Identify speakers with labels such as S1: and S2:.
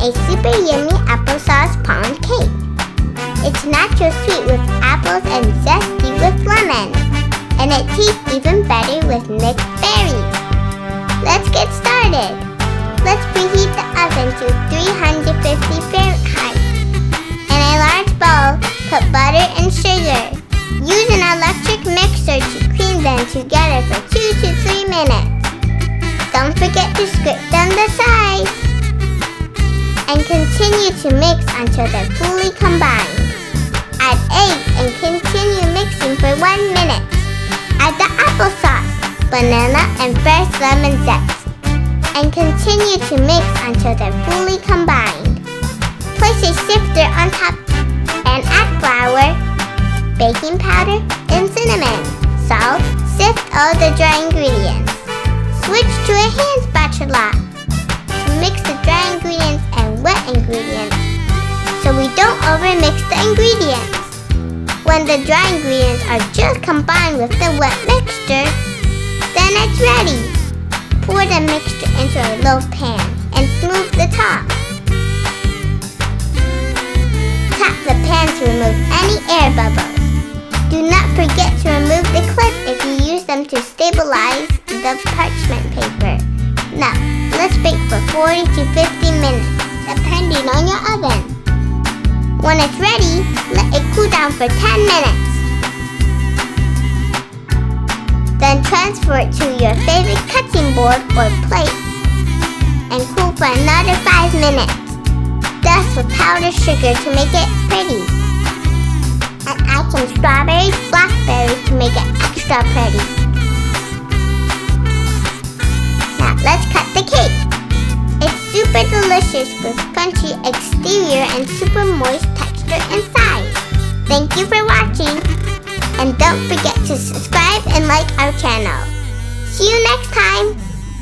S1: a super yummy applesauce pound cake. It's natural sweet with apples and zesty with lemon. And it tastes even better with mixed berries. Let's get started. Let's preheat the oven to 350 Fahrenheit. In a large bowl, put butter and sugar. Use an electric mixer to cream them together for 2 to 3 minutes. Don't forget to scrape down the sides. And continue to mix until they're fully combined. Add eggs and continue mixing for 1 minute. Add the applesauce, banana, and fresh lemon zest. And continue to mix until they're fully combined. Place a sifter on top and add flour, baking powder, and cinnamon. Salt. Sift all the dry ingredients. Switch to a hand spatula to mix the dry ingredients and wet ingredients so we don't overmix the ingredients. When the dry ingredients are just combined with the wet mixture, then it's ready. Pour the mixture into a loaf pan and smooth the top. Tap the pan to remove any air bubbles. Do not forget to remove the clip if you use them to stabilize the parchment paper. Now, let's bake for 40 to 50 minutes, depending on your oven. When it's ready, let it cool down for 10 minutes. Then transfer it to your favorite cutting board or plate and cool for another 5 minutes. Dust with powdered sugar to make it pretty. And add some strawberries, blackberries to make it extra pretty. Now let's cut the cake. It's super delicious with crunchy exterior and super moist texture inside. Thank you for watching. And don't forget to subscribe and like our channel. See you next time.